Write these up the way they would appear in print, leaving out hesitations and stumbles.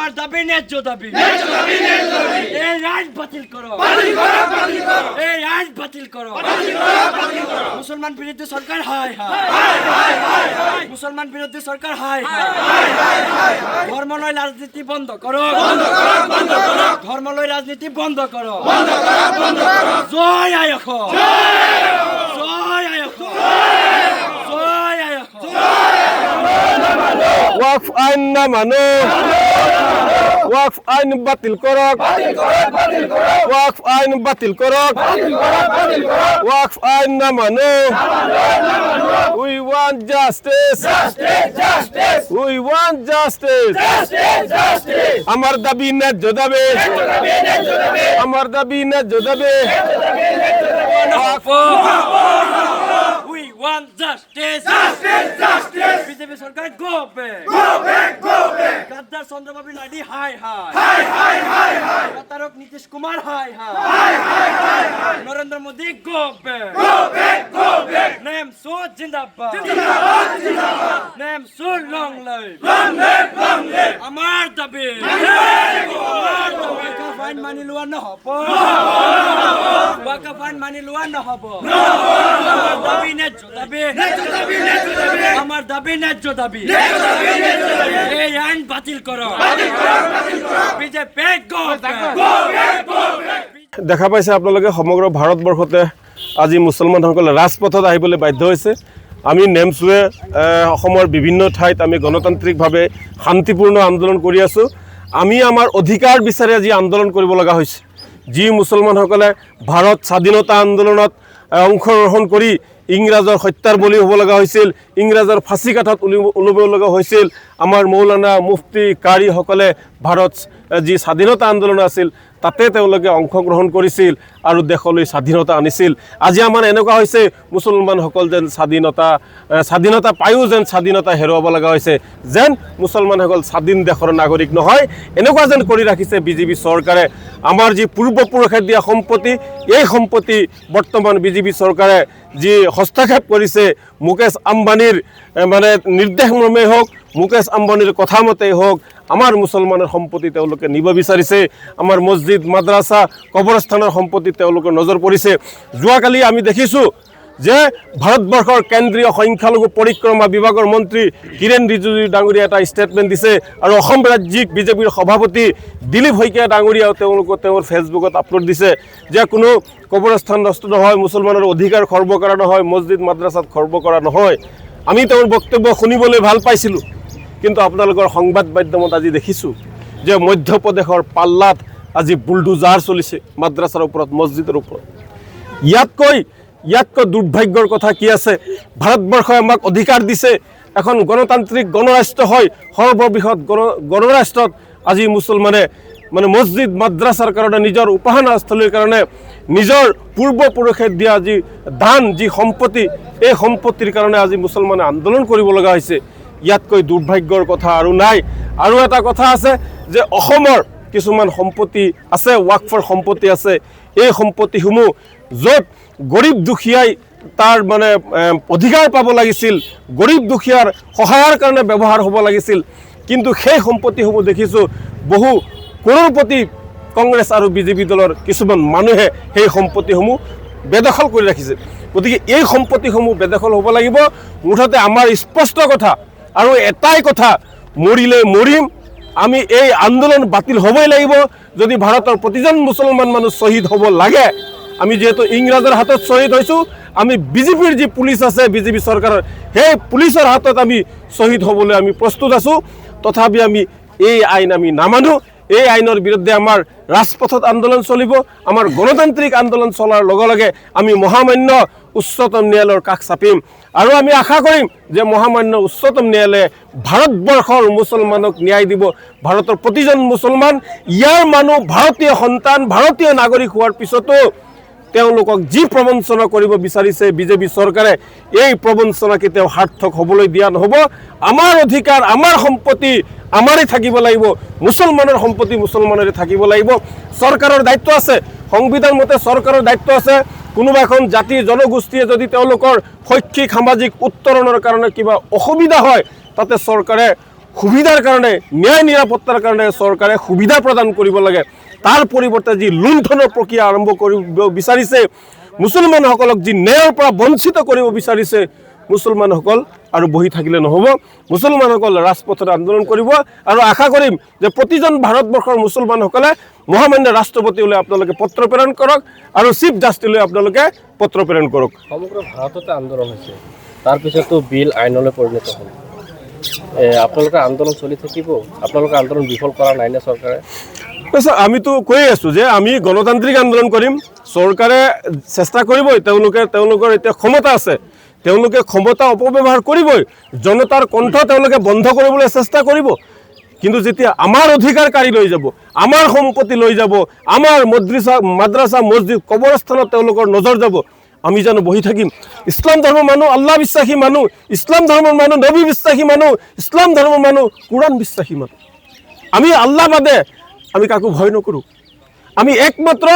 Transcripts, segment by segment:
আমার দাবি ন্যায্য দাবি এই আইন বাতিল করো এই আইন বাতিল করো মুসলমান বিরোধী সরকার হায় হায় মুসলমান বিরোধী সরকার হায় হায় ধর্ম নয় রাজনীতি বন্ধ করো ধর্ম নয় রাজনীতি বন্ধ করো জয় আয়খ জয় আয়খ জয় আয়খ ওয়াকফ আইন না মানো ওয়াকফ আইন বাতিল করক ওয়াকফ আইন বাতিল করক ওয়াকফ আইন না মানো উই ওয়ান্ট জাস্টিস উই ওয়ান্ট জাস্টিস আমার দাবি ন্যায্য দাবি আমার দাবি ন্যায্য দাবি We want justice. বিজেপি সরকার go back. গাদ্দার চন্দ্রবাবু নাইডু হাই হাই প্রতারক নীতিশ কুমার হাই হাই Narendra Modi go back. Name so জিন্দাবাদ Name so long life. আমার দাবি ওয়াকফ আইন মানি লোৱা নহ'ব ওয়াকফ আইন মানি লোৱা নহ'ব দাবি ন্যায্য দাবি আমার দাবি ন্যায্য দাবি এই আইন বাতিল করো বিজেপি দেখা পাইছে আপোনালোকে সমগ্ৰ ভাৰতবৰ্ষতে আজি মুছলমানসকলে ৰাজপথত আহিবলৈ বাধ্য হৈছে আমি নেমছুৱে অসমৰ বিভিন্ন ঠাইত আমি গণতান্ত্ৰিকভাৱে শান্তিপূৰ্ণ আন্দোলন কৰি আছোঁ আমি আমাৰ অধিকাৰ বিচাৰি আজি আন্দোলন কৰিব লগা হৈছে যি মুছলমানসকলে ভাৰত স্বাধীনতা আন্দোলনত অংশগ্ৰহণ কৰি ইংৰাজৰ হত্যাৰ বলি হ'ব লগা হৈছিল ইংৰাজৰ ফাঁচি কাঠত ওলাব লগা হৈছিল আমাৰ মৌলানা মুফতি কাৰীসকলে ভাৰত যি স্বাধীনতা আন্দোলন আছিল তাতে তেওঁলোকে অংশগ্ৰহণ কৰিছিল আৰু দেশলৈ স্বাধীনতা আনিছিল আজি আমাৰ এনেকুৱা হৈছে মুছলমানসকল যেন স্বাধীনতা পায়ো যেন স্বাধীনতা হেৰুৱাব লগা হৈছে যেন মুছলমানসকল স্বাধীন দেশৰ নাগৰিক নহয় এনেকুৱা যেন কৰি ৰাখিছে বিজেপি চৰকাৰে আমাৰ যি পূৰ্বপুৰুষে দিয়া সম্পত্তি এই সম্পত্তি বৰ্তমান বিজেপি চৰকাৰে যি হস্তক্ষেপ কৰিছে মুকেশ আম্বানীৰ মানে নিৰ্দেশমৰ্মেই হওক মুকেশ আম্বানীৰ কথা মতেই হওক আমাৰ মুছলমানৰ সম্পত্তি তেওঁলোকে নিব বিচাৰিছে আমাৰ মছজিদ মাদ্ৰাছা কবৰস্থানৰ সম্পত্তি তেওঁলোকৰ নজৰ পৰিছে যোৱাকালি আমি দেখিছোঁ যে ভাৰতবৰ্ষৰ কেন্দ্ৰীয় সংখ্যালঘু পৰিক্ৰমা বিভাগৰ মন্ত্ৰী কিৰেণ ৰিজিজু ডাঙৰীয়া এটা ষ্টেটমেণ্ট দিছে আৰু অসম ৰাজ্যিক বিজেপিৰ সভাপতি দিলীপ শইকীয়া ডাঙৰীয়াও তেওঁলোকে তেওঁৰ ফেচবুকত আপলোড দিছে যে কোনো কবৰস্থান নষ্ট নহয় মুছলমানৰ অধিকাৰ খৰ্ব কৰা নহয় মছজিদ মাদ্ৰাছাত খৰ্ব কৰা নহয় আমি তেওঁৰ বক্তব্য শুনিবলৈ ভাল পাইছিলোঁ কিন্তু আপোনালোকৰ সংবাদ মাধ্যমত আজি দেখিছোঁ যে মধ্যপ্ৰদেশৰ পাল্লাত আজি বুলডোজাৰ চলিছে মাদ্ৰাছাৰ ওপৰত মছজিদৰ ওপৰত ইয়াতকৈ দুৰ্ভাগ্যৰ কথা কি আছে ভাৰতবৰ্ষই আমাক অধিকাৰ দিছে এখন গণতান্ত্ৰিক গণৰাষ্ট্ৰ হয় সৰ্ববৃহৎ গণৰাষ্ট্ৰত আজি মুছলমানে মানে মছজিদ মাদ্ৰাছাৰ কাৰণে নিজৰ উপাসনাস্থলীৰ কাৰণে নিজৰ পূৰ্বপুৰুষে দিয়া যি দান যি সম্পত্তি এই সম্পত্তিৰ কাৰণে আজি মুছলমানে আন্দোলন কৰিব লগা হৈছে ইয়াতকৈ দুৰ্ভাগ্যৰ কথা আৰু নাই আৰু এটা কথা আছে যে অসমৰ কিছুমান সম্পত্তি আছে ওয়াকফৰ সম্পত্তি আছে এই সম্পত্তিসমূহ য'ত গৰীব দুখীয়াই তাৰ মানে অধিকাৰ পাব লাগিছিল গৰীব দুখীয়াৰ সহায়ৰ কাৰণে ব্যৱহাৰ হ'ব লাগিছিল কিন্তু সেই সম্পত্তিসমূহ দেখিছোঁ বহু কৰোড়পতি কংগ্ৰেছ আৰু বিজেপি দলৰ কিছুমান মানুহে সেই সম্পত্তিসমূহ বেদখল কৰি ৰাখিছে গতিকে এই সম্পত্তিসমূহ বেদখল হ'ব লাগিব মুঠতে আমাৰ স্পষ্ট কথা আৰু এটাই কথা মৰিলে মৰিম আমি এই আন্দোলন বাতিল হ'বই লাগিব যদি ভাৰতৰ প্ৰতিজন মুছলমান মানুহ শ্বহীদ হ'ব লাগে আমি যেহেতু ইংৰাজৰ হাতত শ্বহীদ হৈছোঁ আমি বিজেপিৰ যি পুলিচ আছে বিজেপি চৰকাৰৰ সেই পুলিচৰ হাতত আমি শ্বহীদ হ'বলৈ আমি প্ৰস্তুত আছোঁ তথাপি আমি এই আইন আমি নামানো এই আইনৰ বিৰুদ্ধে আমাৰ ৰাজপথত আন্দোলন চলিব আমাৰ গণতান্ত্ৰিক আন্দোলন চলাৰ লগে লগে আমি মহামান্য উচ্চতম ন্যায়ালয়ৰ কাষ চাপিম আৰু আমি আশা কৰিম যে মহামান্য উচ্চতম ন্যায়ালয়ে ভাৰতবৰ্ষৰ মুছলমানক ন্যায় দিব ভাৰতৰ প্ৰতিজন মুছলমান ইয়াৰ মানুহ ভাৰতীয় সন্তান ভাৰতীয় নাগৰিক হোৱাৰ পিছতো তেওঁলোকক যি প্ৰবঞ্চনা কৰিব বিচাৰিছে বিজেপি চৰকাৰে এই প্ৰবঞ্চনা কেতিয়াও সাৰ্থক হ'বলৈ দিয়া নহ'ব আমাৰ অধিকাৰ আমাৰ সম্পত্তি আমাৰেই থাকিব লাগিব মুছলমানৰ সম্পত্তি মুছলমানৰে থাকিব লাগিব চৰকাৰৰ দায়িত্ব আছে সংবিধান মতে চৰকাৰৰ দায়িত্ব আছে কোনোবা এখন জাতি জনগোষ্ঠীয়ে যদি তেওঁলোকৰ শৈক্ষিক সামাজিক উত্তৰণৰ কাৰণে কিবা অসুবিধা হয় তাতে চৰকাৰে সুবিধাৰ কাৰণে ন্যায় নিৰাপত্তাৰ কাৰণে চৰকাৰে সুবিধা প্ৰদান কৰিব লাগে তাৰ পৰিৱৰ্তে যি লুণ্ঠনৰ প্ৰক্ৰিয়া আৰম্ভ কৰিব বিচাৰিছে মুছলমানসকলক যি ন্যায়ৰ পৰা বঞ্চিত কৰিব বিচাৰিছে মুছলমানসকল আৰু বহি থাকিলে নহ'ব মুছলমানসকল ৰাজপথত আন্দোলন কৰিব আৰু আশা কৰিম যে প্ৰতিজন ভাৰতবৰ্ষৰ মুছলমানসকলে মহামান্য ৰাষ্ট্ৰপতিলৈ আপোনালোকে পত্ৰ প্ৰেৰণ কৰক আৰু চিফ জাষ্টিছলৈ আপোনালোকে পত্ৰ প্ৰেৰণ কৰক সমগ্ৰ ভাৰততে আন্দোলন হৈছে তাৰপিছতো বিল আইনলৈ পৰিণত হ'ল আপোনালোকৰ আন্দোলন চলি থাকিব আপোনালোকৰ আন্দোলন বিফল কৰা নাই নে চৰকাৰে আমিতো কৈয়ে আছোঁ যে আমি গণতান্ত্ৰিক আন্দোলন কৰিম চৰকাৰে চেষ্টা কৰিবই তেওঁলোকৰ এতিয়া ক্ষমতা আছে তেওঁলোকে ক্ষমতা অপব্যৱহাৰ কৰিবই জনতাৰ কণ্ঠ তেওঁলোকে বন্ধ কৰিবলৈ চেষ্টা কৰিব কিন্তু যেতিয়া আমাৰ অধিকাৰ কাঢ়ি লৈ যাব আমাৰ সম্পত্তি লৈ যাব আমাৰ মাদ্ৰাছা মছজিদ কবৰস্থানত তেওঁলোকৰ নজৰ যাব আমি জানো বহি থাকিম ইছলাম ধৰ্মৰ মানুহ আল্লাহ বিশ্বাসী মানুহ ইছলাম ধৰ্মৰ মানুহ নবী বিশ্বাসী মানুহ ইছলাম ধৰ্মৰ মানুহ কোৰআন বিশ্বাসী মানুহ আমি আল্লাহ বাদে আমি কাকো ভয় নকৰোঁ আমি একমাত্ৰ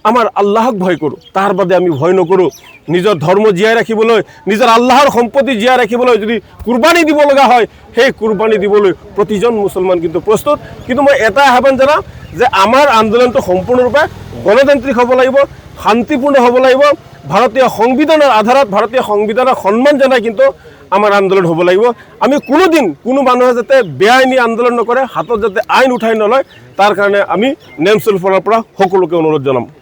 আমাৰ আল্লাহক ভয় কৰোঁ তাৰ বাদে আমি ভয় নকৰোঁ নিজৰ ধৰ্ম জীয়াই ৰাখিবলৈ নিজৰ আল্লাহৰ সম্পত্তি জীয়াই ৰাখিবলৈ যদি কুৰবানী দিব লগা হয় সেই কুৰবানী দিবলৈ প্ৰতিজন মুছলমান কিন্তু প্ৰস্তুত কিন্তু মই এটা আহ্বান জনাম যে আমাৰ আন্দোলনটো সম্পূৰ্ণৰূপে গণতান্ত্ৰিক হ'ব লাগিব শান্তিপূৰ্ণ হ'ব লাগিব ভাৰতীয় সংবিধানৰ আধাৰত ভাৰতীয় সংবিধানৰ সন্মান জনাই কিন্তু আমাৰ আন্দোলন হ'ব লাগিব আমি কোনোদিন কোনো মানুহে যাতে বেআইনী আন্দোলন নকৰে হাতত যাতে আইন উঠাই নলয় তাৰ কাৰণে আমি নেমচুল ফলৰ পৰা সকলোকে অনুৰোধ জনাম